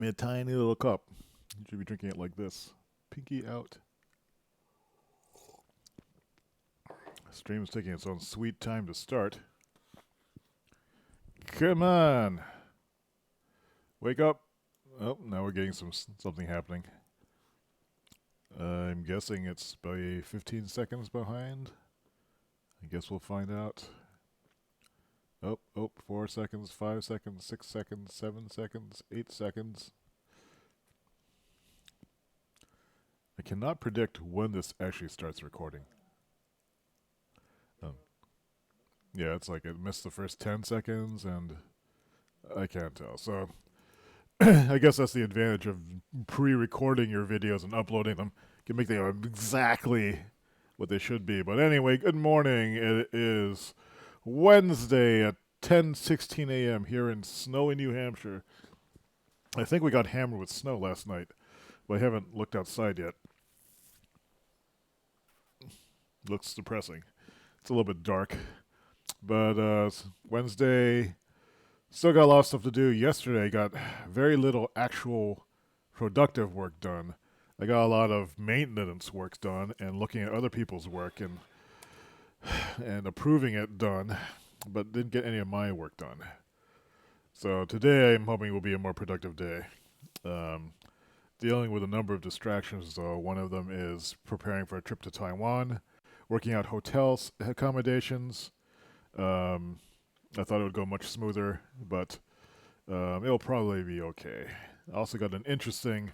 in a tiny little cup. You should be drinking it like this. Pinky out. Stream's taking its own sweet time to start. Come on. Wake up. Oh, now we're getting something happening. I'm guessing it's by 15 seconds behind. I guess we'll find out. Oh, 4 seconds, 5 seconds, 6 seconds, 7 seconds, 8 seconds. I cannot predict when this actually starts recording. Yeah, it's like it missed the first 10 seconds, and I can't tell. So I guess that's the advantage of pre-recording your videos and uploading them. You can make them exactly what they should be. But anyway, good morning. It is Wednesday at 10:16 a.m. here in snowy New Hampshire. I think we got hammered with snow last night, but I haven't looked outside yet. Looks depressing. It's a little bit dark. But Wednesday, still got a lot of stuff to do. Yesterday, got very little actual productive work done. I got a lot of maintenance work done and looking at other people's work and approving it done, but didn't get any of my work done. So today, I'm hoping will be a more productive day. Dealing with a number of distractions, though. One of them is preparing for a trip to Taiwan, working out hotel accommodations. I thought it would go much smoother, but it'll probably be okay. I also got an interesting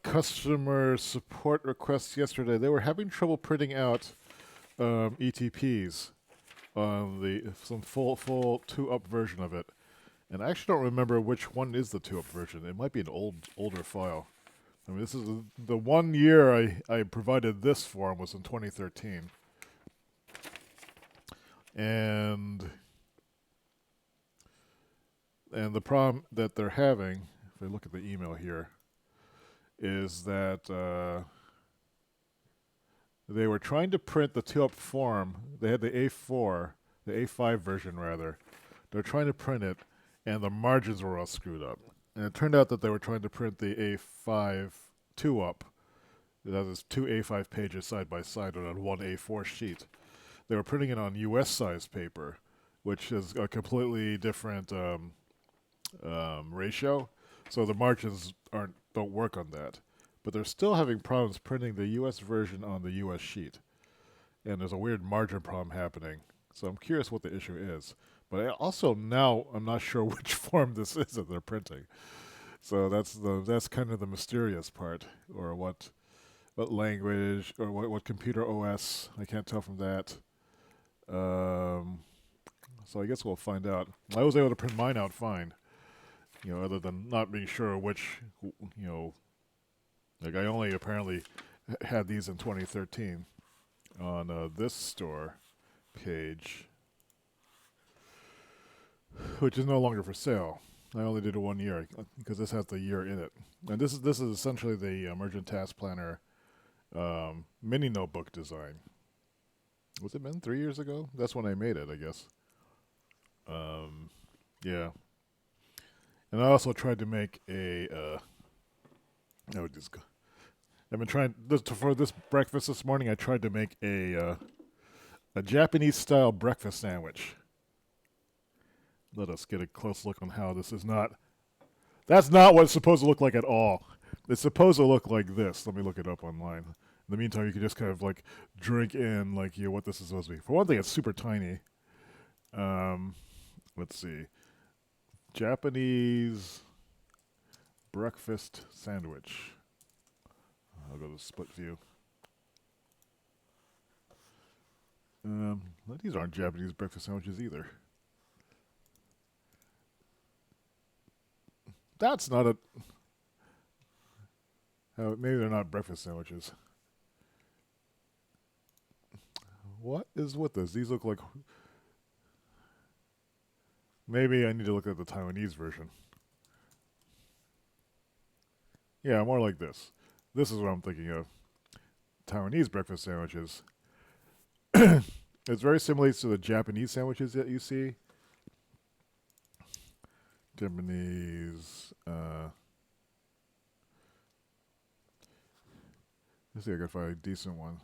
customer support request yesterday. They were having trouble printing out ETPs on some full 2-up version of it, and I actually don't remember which one is the 2-up version. It might be an older file. I mean, this is the 1 year I provided this form was in 2013. And the problem that they're having, if I look at the email here, is that they were trying to print the 2-up form. They had the A4, the A5 version rather. They're trying to print it, and the margins were all screwed up. And it turned out that they were trying to print the A5 2-up. That is 2 A5 pages side by side on 1 A4 sheet. They were printing it on U.S. size paper, which is a completely different ratio. So the margins don't work on that. But they're still having problems printing the U.S. version on the U.S. sheet. And there's a weird margin problem happening. So I'm curious what the issue is. But I'm not sure which form this is that they're printing. So that's kind of the mysterious part, or what language, or what computer OS. I can't tell from that. So I guess we'll find out. I was able to print mine out fine, other than not being sure which, like I only apparently had these in 2013 on this store page, which is no longer for sale. I only did it 1 year because this has the year in it, and this is essentially the Emergent Task Planner mini notebook design. Was it been 3 years ago? That's when I made it, I guess. Yeah. And I also tried to make I've been trying for this breakfast this morning. I tried to make a Japanese style breakfast sandwich. Let us get a close look on how this is not. That's not what it's supposed to look like at all. It's supposed to look like this. Let me look it up online. In the meantime, you can just kind of like drink in what this is supposed to be. For one thing, it's super tiny. Let's see. Japanese breakfast sandwich. I'll go to split view. These aren't Japanese breakfast sandwiches either. That's not a. Maybe they're not breakfast sandwiches. What is with this? These look like. Maybe I need to look at the Taiwanese version. Yeah, more like this. This is what I'm thinking of. Taiwanese breakfast sandwiches. It's very similar to the Japanese sandwiches that you see. Japanese. Let's see if I can find a decent one.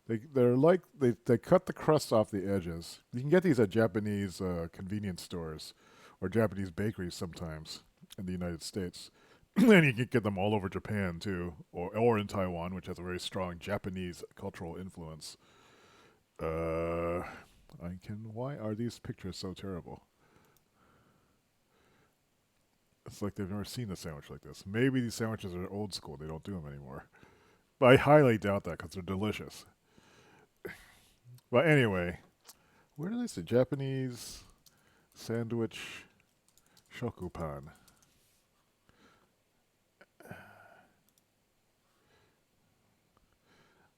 They cut the crust off the edges. You can get these at Japanese convenience stores or Japanese bakeries sometimes in the United States. And you can get them all over Japan too, or in Taiwan, which has a very strong Japanese cultural influence. Why are these pictures so terrible? It's like they've never seen a sandwich like this. Maybe these sandwiches are old school. They don't do them anymore. But I highly doubt that because they're delicious. But anyway, where did I say Japanese sandwich shokupan?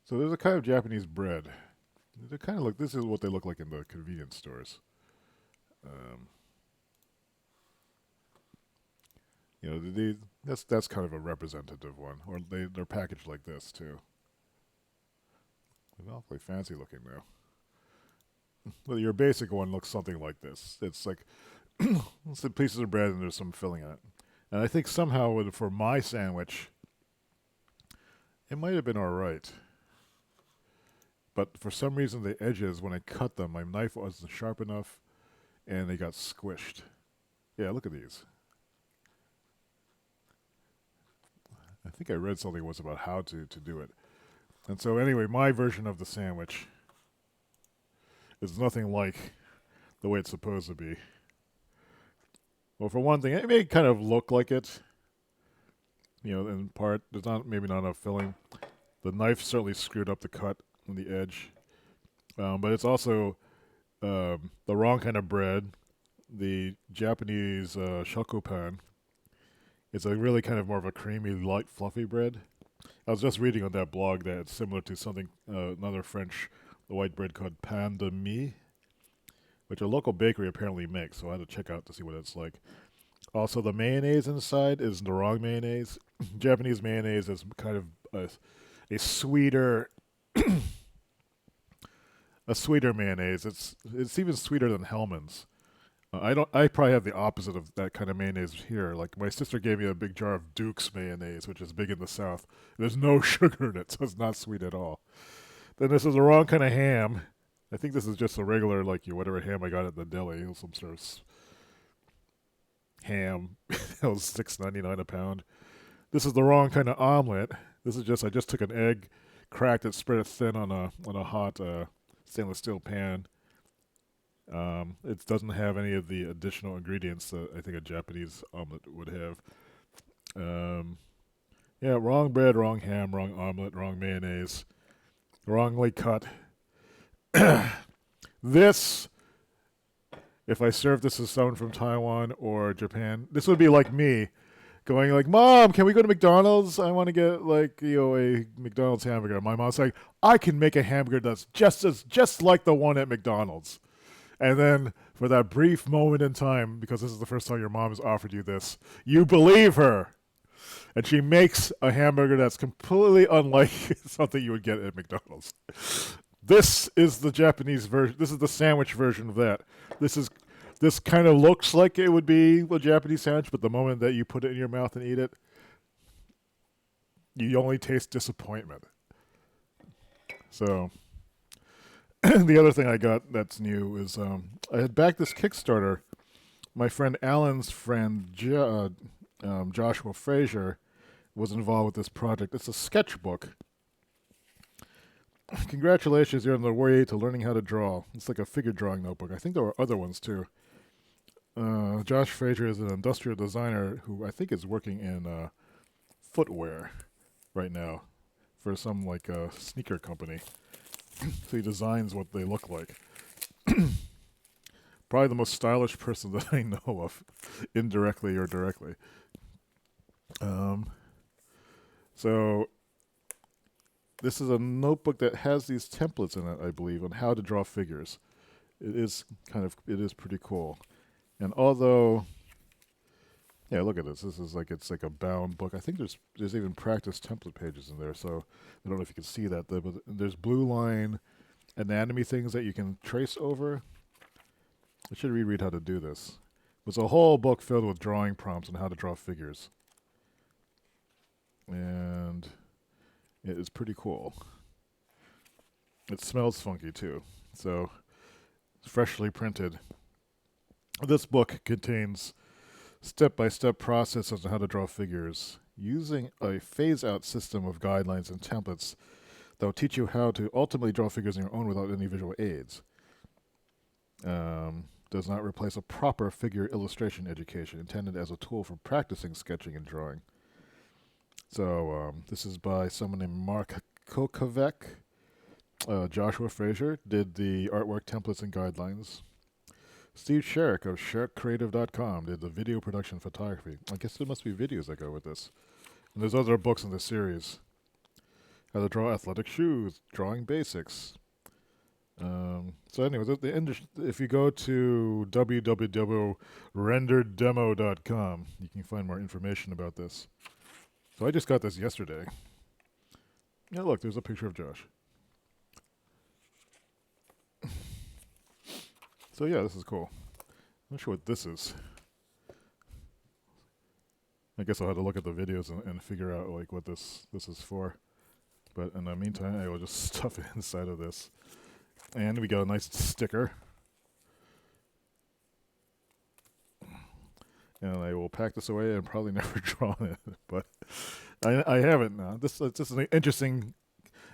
So there's a kind of Japanese bread. They kind of look. This is what they look like in the convenience stores. Um, that's kind of a representative one, or they're packaged like this too. They're awfully fancy looking though. Well, your basic one looks something like this. It's like some pieces of bread and there's some filling in it. And I think somehow for my sandwich, it might have been all right. But for some reason, the edges, when I cut them, my knife wasn't sharp enough, and they got squished. Yeah, look at these. I think I read something was about how to do it. And so anyway, my version of the sandwich is nothing like the way it's supposed to be. Well, for one thing, it may kind of look like it. In part, there's maybe not enough filling. The knife certainly screwed up the cut on the edge. But it's also the wrong kind of bread. The Japanese shokupan. It's a really kind of more of a creamy, light, fluffy bread. I was just reading on that blog that it's similar to something, another French white bread called pain de mie, which a local bakery apparently makes, so I had to check out to see what it's like. Also, the mayonnaise inside is the wrong mayonnaise. Japanese mayonnaise is kind of a sweeter a sweeter mayonnaise. It's even sweeter than Hellman's. I probably have the opposite of that kind of mayonnaise here. Like my sister gave me a big jar of Duke's mayonnaise, which is big in the South. There's no sugar in it, so it's not sweet at all. Then this is the wrong kind of ham. I think this is just a regular, like whatever ham I got at the deli, some sort of ham. That was $6.99 a pound. This is the wrong kind of omelet. This is just I just took an egg, cracked it, spread it thin on a hot stainless steel pan. It doesn't have any of the additional ingredients that I think a Japanese omelet would have. Yeah, wrong bread, wrong ham, wrong omelet, wrong mayonnaise, wrongly cut. This, if I served this to someone from Taiwan or Japan, this would be like me going like, "Mom, can we go to McDonald's? I want to get a McDonald's hamburger." My mom's like, "I can make a hamburger that's just like the one at McDonald's." And then for that brief moment in time, because this is the first time your mom has offered you this, you believe her. And she makes a hamburger that's completely unlike something you would get at McDonald's. This is the Japanese version. This is the sandwich version of that. This kind of looks like it would be a Japanese sandwich, but the moment that you put it in your mouth and eat it, you only taste disappointment. So the other thing I got that's new is I had backed this Kickstarter. My friend Alan's friend Joshua Frazier was involved with this project. It's a sketchbook. Congratulations, you're on the way to learning how to draw. It's like a figure drawing notebook. I think there were other ones too. Josh Frazier is an industrial designer who I think is working in footwear right now for some sneaker company. So he designs what they look like. Probably the most stylish person that I know of, indirectly or directly. So this is a notebook that has these templates in it, I believe, on how to draw figures. It is pretty cool. And although, yeah, look at this. This is it's like a bound book. I think there's even practice template pages in there. So I don't know if you can see that. But there's blue line anatomy things that you can trace over. I should reread how to do this. It's a whole book filled with drawing prompts on how to draw figures. And it is pretty cool. It smells funky too. So, it's freshly printed. This book contains step-by-step processes on how to draw figures using a phase-out system of guidelines and templates that will teach you how to ultimately draw figures on your own without any visual aids. Does not replace a proper figure illustration education intended as a tool for practicing sketching and drawing. So this is by someone named Mark Kokovec. Joshua Fraser did the artwork templates and guidelines. Steve Sherrick of SherrickCreative.com did the video production photography. I guess there must be videos that go with this. And there's other books in this series. How to draw athletic shoes, drawing basics. So anyway, if you go to www.rendereddemo.com, you can find more information about this. So I just got this yesterday. Yeah, look, there's a picture of Josh. So yeah, this is cool. I'm not sure what this is. I guess I'll have to look at the videos and figure out like what this is for. But in the meantime, I will just stuff it inside of this. And we got a nice sticker. And I will pack this away and probably never draw it. But I haven't now. This is just an interesting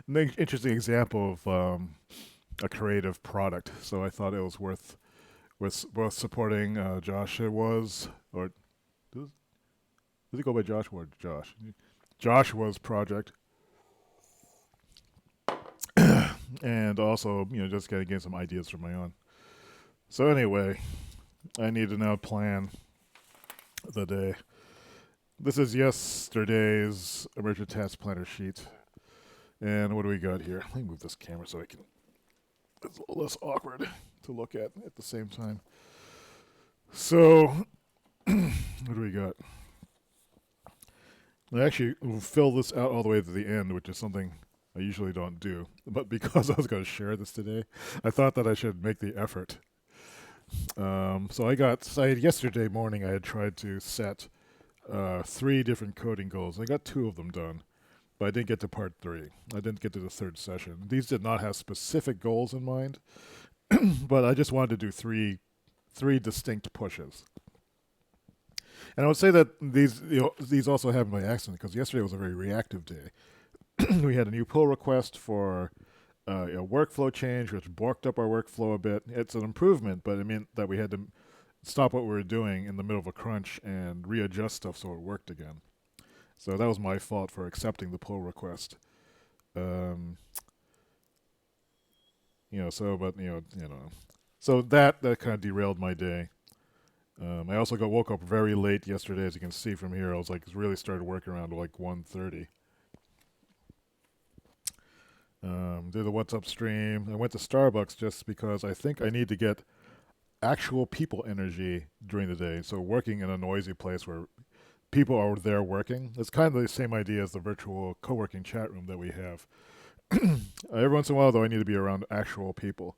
example of a creative product. So I thought it was worth supporting Joshua's, or does it go by Joshua or Josh? Joshua's project. And also, just getting some ideas from my own. So anyway, I need to now plan the day. This is yesterday's emergent task planner sheet. And what do we got here? Let me move this camera so it's a little less awkward to look at the same time. So, what do we got? I actually will fill this out all the way to the end, which is something I usually don't do. But because I was going to share this today, I thought that I should make the effort. Yesterday morning I had tried to set 3 different coding goals. I got 2 of them done, but I didn't get to part 3. I didn't get to the 3rd session. These did not have specific goals in mind, but I just wanted to do three distinct pushes. And I would say that these also happened by accident because yesterday was a very reactive day. We had a new pull request for a workflow change, which borked up our workflow a bit. It's an improvement, but it meant that we had to stop what we were doing in the middle of a crunch and readjust stuff so it worked again. So that was my fault for accepting the pull request. So that kind of derailed my day. I also woke up very late yesterday, as you can see from here. I was really started working around like 1:30. Did a What's Up stream. I went to Starbucks just because I think I need to get actual people energy during the day. So working in a noisy place where people are there working, it's kind of the same idea as the virtual co-working chat room that we have. Every once in a while, though, I need to be around actual people.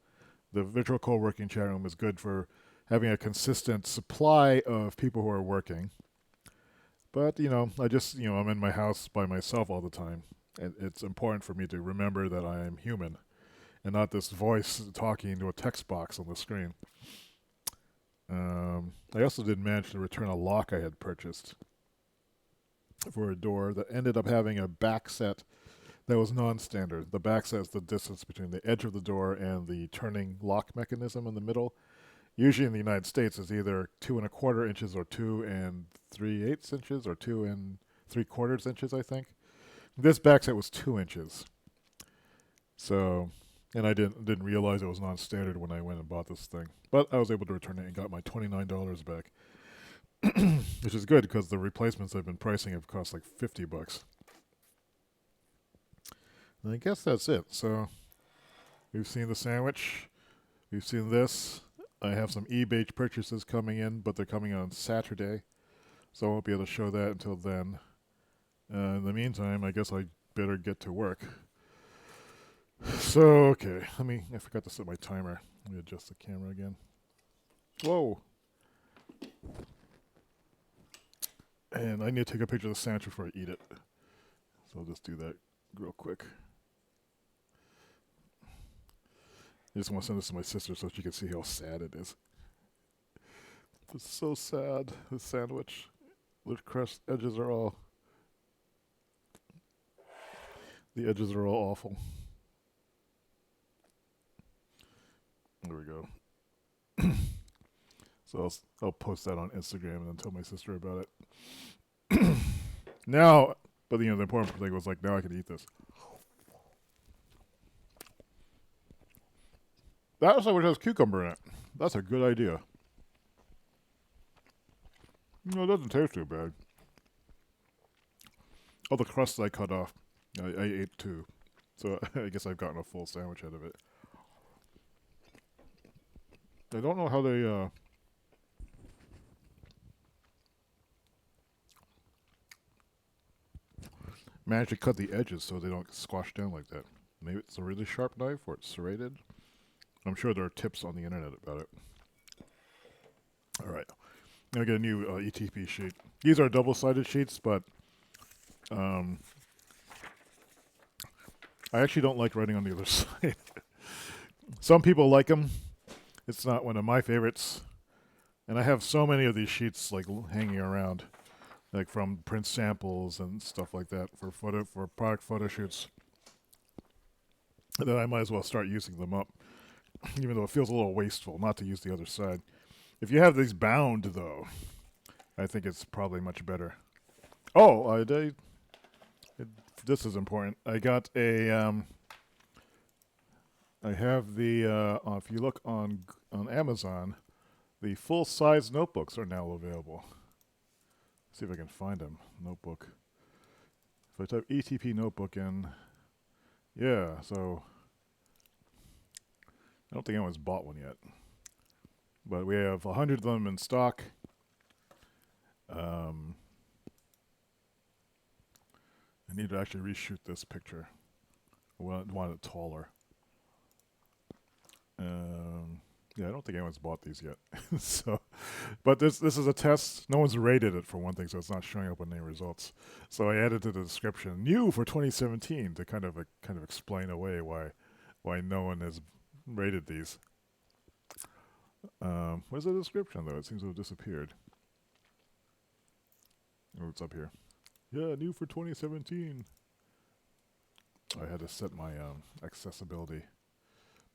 The virtual co-working chat room is good for having a consistent supply of people who are working. But, I'm in my house by myself all the time. It's important for me to remember that I am human and not this voice talking into a text box on the screen. I also did manage to return a lock I had purchased for a door that ended up having a back set that was non-standard. The back set is the distance between the edge of the door and the turning lock mechanism in the middle. Usually in the United States, it's either 2 1/4 inches or 2 3/8 inches or 2 3/4 inches, I think. This back set was 2 inches. So, and I didn't realize it was non-standard when I went and bought this thing. But I was able to return it and got my $29 back, which is good because the replacements I've been pricing have cost like $50. And I guess that's it. So, we've seen the sandwich. We've seen this. I have some eBay purchases coming in, but they're coming on Saturday, so I won't be able to show that until then. In the meantime, I guess I better get to work. So, okay, I forgot to set my timer. Let me adjust the camera again. Whoa. And I need to take a picture of the sandwich before I eat it. So I'll just do that real quick. I just want to send this to my sister so she can see how sad it is. It's so sad, the sandwich. The crust edges are all... The edges are all awful. There we go. So I'll post that on Instagram and then tell my sister about it. Now, but the important thing was like, now I can eat this. That sandwich has cucumber in it. That's a good idea. No, it doesn't taste too bad. Oh, the crust I cut off, I ate too. So I guess I've gotten a full sandwich out of it. I don't know how they manage to cut the edges so they don't squash down like that. Maybe it's a really sharp knife or it's serrated. I'm sure there are tips on the internet about it. All right. I'm going to get a new ETP sheet. These are double-sided sheets, but I actually don't like writing on the other side. Some people like them. It's not one of my favorites. And I have so many of these sheets like hanging around, like from print samples and stuff like that for product photo shoots, that I might as well start using them up, even though it feels a little wasteful not to use the other side. If you have these bound, though, I think it's probably much better. Oh, this is important. I got a, I have the, if you look on Amazon, the full-size notebooks are now available. Let's see if I can find them. Notebook. If I type ETP notebook in, yeah, so I don't think anyone's bought one yet. But we have 100 of them in stock. I need to actually reshoot this picture. I want it taller. Yeah, I don't think anyone's bought these yet. So, but this is a test. No one's rated it for one thing, so it's not showing up on any results. So I added to the description, new for 2017, to kind of explain away why no one has rated these. Where's the description though? It seems to have disappeared. Oh, it's up here. Yeah, new for 2017. I had to set my accessibility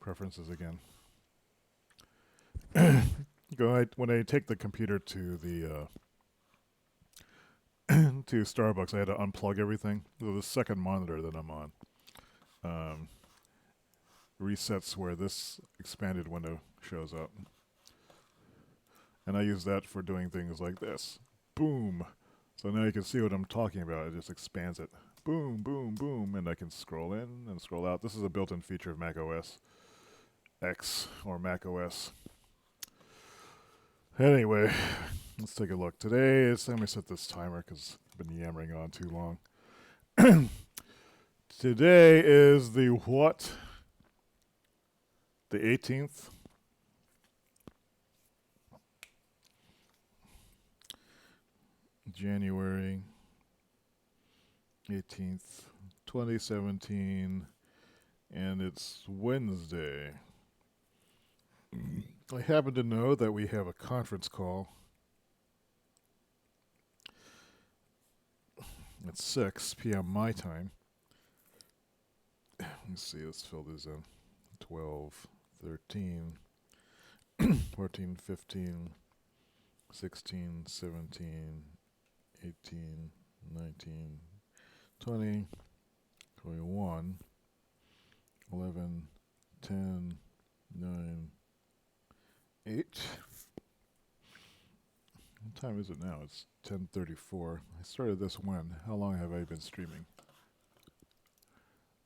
preferences again. When I take the computer to the to Starbucks, I had to unplug everything. So the second monitor that I'm on resets where this expanded window shows up, and I use that for doing things like this. Boom. So now you can see what I'm talking about. It just expands it. Boom, boom, boom, and I can scroll in and scroll out. This is a built-in feature of Mac OS X or Mac OS. Anyway, let's take a look. Today, it's time to set this timer because I've been yammering on too long. Today is the what? The 18th? January 18th, 2017, and it's Wednesday. I happen to know that we have a conference call at 6 p.m. my time. Let's see, let's fill this in. 12, 13, 14, 15, 16, 17, 18, 19, 20, 21, 11, 10, 9, 8. What time is it now? It's 10:34. I started this when? How long have I been streaming?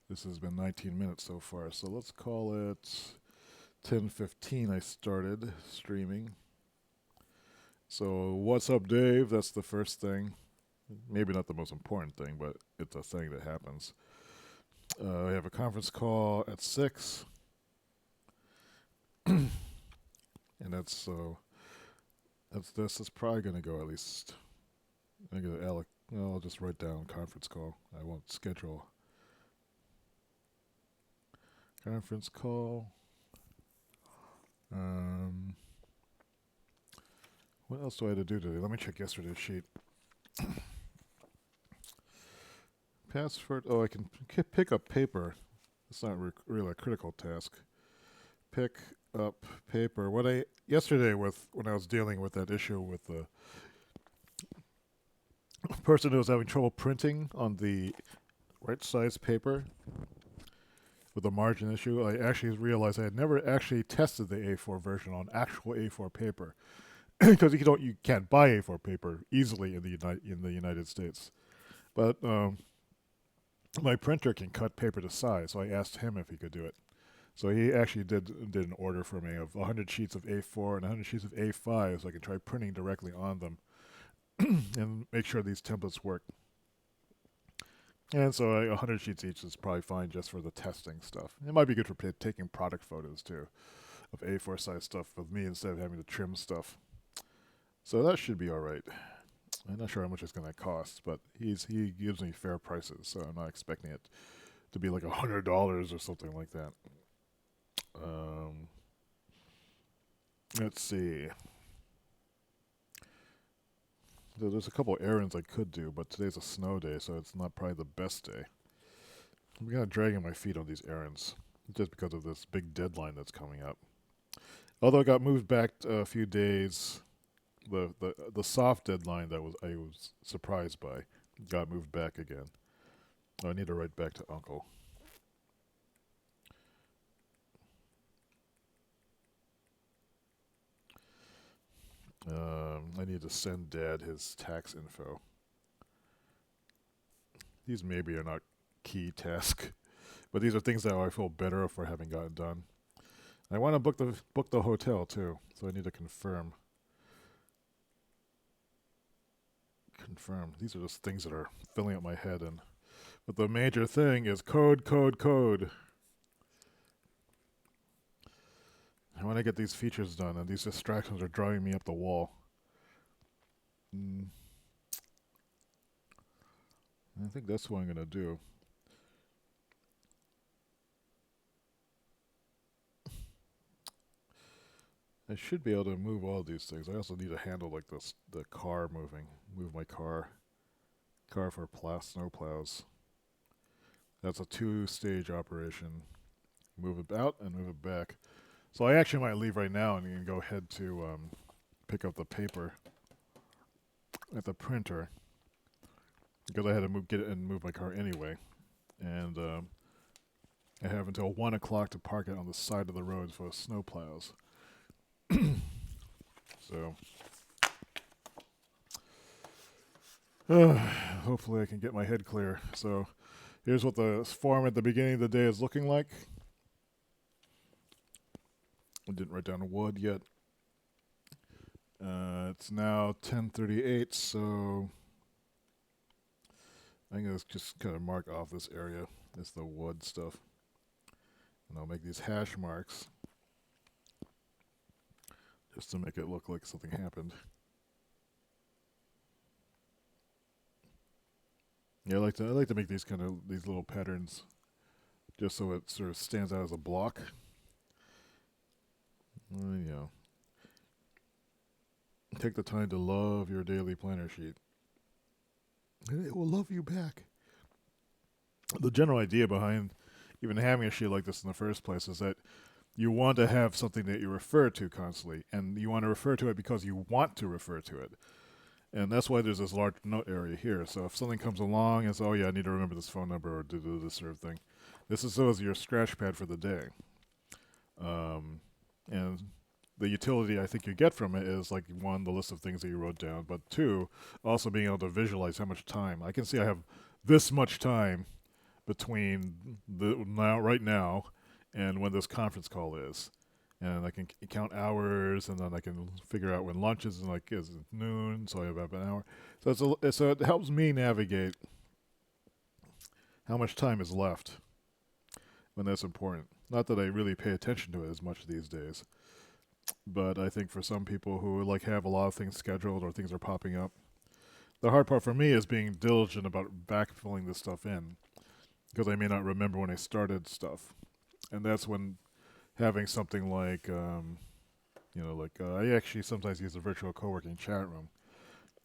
This has been 19 minutes so far, so let's call it 10:15 I started streaming. So, what's up, Dave? That's the first thing. Maybe not the most important thing, but it's a thing that happens. I have a conference call at 6. And that's this is probably going to go at least. I think Alec. Well, I'll just write down conference call. I won't schedule conference call. What else do I have to do today? Let me check yesterday's sheet. Password. Oh, I can pick up paper. It's not really a critical task. Pick up paper. Yesterday when I was dealing with that issue with the person who was having trouble printing on the right size paper with the margin issue, I actually realized I had never actually tested the A4 version on actual A4 paper because you can't buy A4 paper easily in the United States, but my printer can cut paper to size, so I asked him if he could do it. So he actually did an order for me of 100 sheets of A4 and 100 sheets of A5, so I can try printing directly on them and make sure these templates work. And so 100 sheets each is probably fine just for the testing stuff. It might be good for taking product photos too, of A4 size stuff with me instead of having to trim stuff. So that should be all right. I'm not sure how much it's going to cost, but he gives me fair prices, so I'm not expecting it to be like $100 or something like that. Let's see. There's a couple errands I could do, but today's a snow day, so it's not probably the best day. I'm kind of dragging my feet on these errands, just because of this big deadline that's coming up. Although it got moved back a few days, the soft deadline that I was surprised by got moved back again. I need to write back to Uncle. I need to send Dad his tax info. These maybe are not key tasks, but these are things that I feel better for having gotten done. I want to book the hotel too, so I need to confirm. These are just things that are filling up my head, but the major thing is code. I want to get these features done, and these distractions are driving me up the wall. I think that's what I'm going to do. I should be able to move all these things. I also need to handle like the car moving. Move my car for snow plows. That's a 2-stage operation. Move it out and move it back. So I actually might leave right now and go ahead to pick up the paper at the printer because I had to get it and move my car anyway, and I have until 1 o'clock to park it on the side of the road for snow plows. So hopefully I can get my head clear. So here's what the form at the beginning of the day is looking like. I didn't write down wood yet. It's now 10:38, so I'm going to just kind of mark off this area. It's the wood stuff. And I'll make these hash marks just to make it look like something happened. Yeah, I like to make these little patterns just so it sort of stands out as a block. Yeah. Take the time to love your daily planner sheet. And it will love you back. The general idea behind even having a sheet like this in the first place is that you want to have something that you refer to constantly, and you want to refer to it because you want to refer to it. And that's why there's this large note area here. So if something comes along and says, oh yeah, I need to remember this phone number or do this sort of thing, this is your scratch pad for the day. And the utility I think you get from it is, like, 1, the list of things that you wrote down, but 2, also being able to visualize how much time. I can see I have this much time between right now and when this conference call is. And I can count hours, and then I can figure out when lunch is, and is it noon, so I have about an hour. So it helps me navigate how much time is left when that's important. Not that I really pay attention to it as much these days. But I think for some people who like have a lot of things scheduled or things are popping up, the hard part for me is being diligent about backfilling this stuff in because I may not remember when I started stuff, and that's when having something like I actually sometimes use a virtual co-working chat room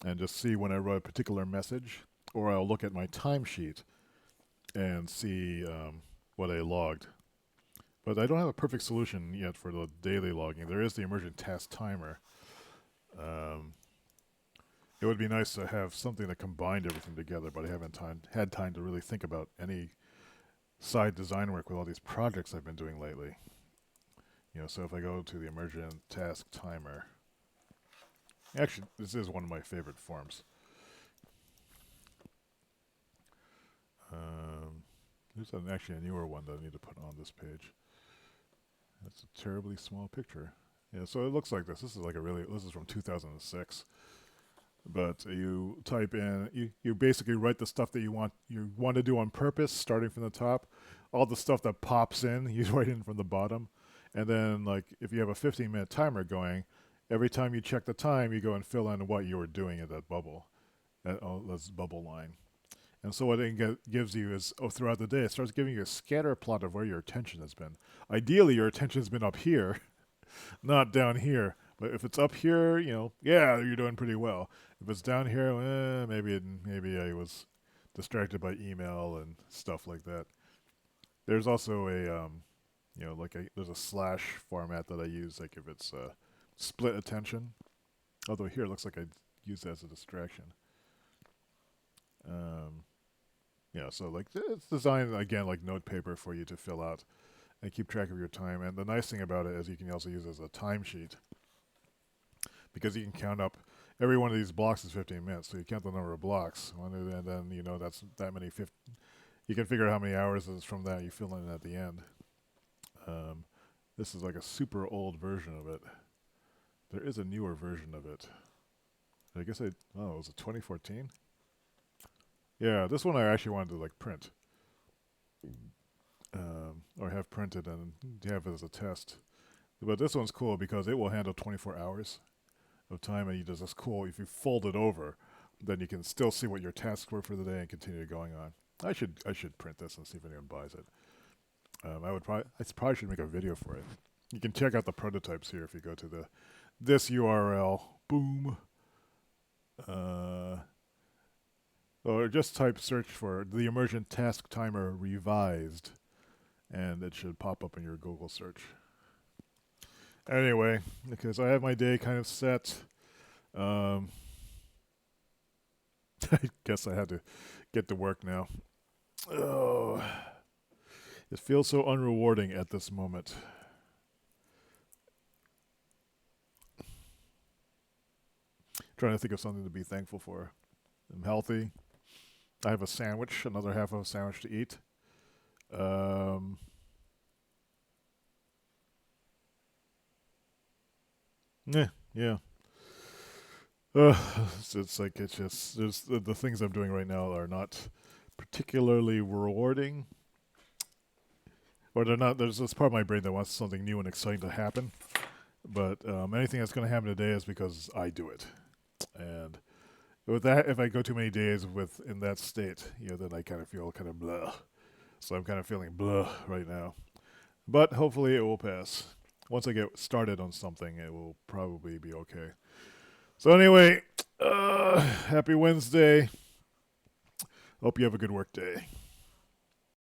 and just see when I wrote a particular message, or I'll look at my timesheet and see what I logged. But I don't have a perfect solution yet for the daily logging. There is the emergent task timer. Um, it would be nice to have something that combined everything together, but I haven't had time to really think about any side design work with all these projects I've been doing lately. So if I go to the emergent task timer, actually, this is one of my favorite forms. There's actually a newer one that I need to put on this page. That's a terribly small picture. Yeah, so it looks like this. This is from 2006. But you type in, you basically write the stuff that you want to do on purpose, starting from the top. All the stuff that pops in, you write in from the bottom. And then, like, if you have a 15-minute timer going, every time you check the time, you go and fill in what you were doing at that bubble, that's bubble line. And so what it gives you is, throughout the day, it starts giving you a scatter plot of where your attention has been. Ideally, your attention has been up here, not down here. But if it's up here, yeah, you're doing pretty well. If it's down here, maybe I was distracted by email and stuff like that. There's also there's a slash format that I use, like if it's split attention. Although here it looks like I use that as a distraction. So like it's designed again like note paper for you to fill out and keep track of your time. And the nice thing about it is you can also use it as a timesheet because you can count up every one of these blocks is 15 minutes, so you count the number of blocks, and then that's that many. You can figure out how many hours is from that. You fill in at the end. This is like a super old version of it. There is a newer version of it. I guess was it 2014? Yeah, this one I actually wanted to like print, or have printed and have it as a test. But this one's cool because it will handle 24 hours of time, and that's cool. If you fold it over, then you can still see what your tasks were for the day and continue going on. I should print this and see if anyone buys it. I probably should make a video for it. You can check out the prototypes here if you go to this URL. Boom. Or just type search for the emergent task timer revised, and it should pop up in your Google search. Anyway, because I have my day kind of set, I guess I had to get to work now. Oh, it feels so unrewarding at this moment. Trying to think of something to be thankful for. I'm healthy. I have a sandwich, another half of a sandwich to eat. Yeah. It's like it's just the things I'm doing right now are not particularly rewarding, or they're not. There's this part of my brain that wants something new and exciting to happen, but anything that's going to happen today is because I do it, and with that, if I go too many days in that state, then I kind of feel kind of blah. So I'm kind of feeling blah right now, but hopefully it will pass. Once I get started on something, it will probably be okay. So anyway, happy Wednesday. Hope you have a good work day.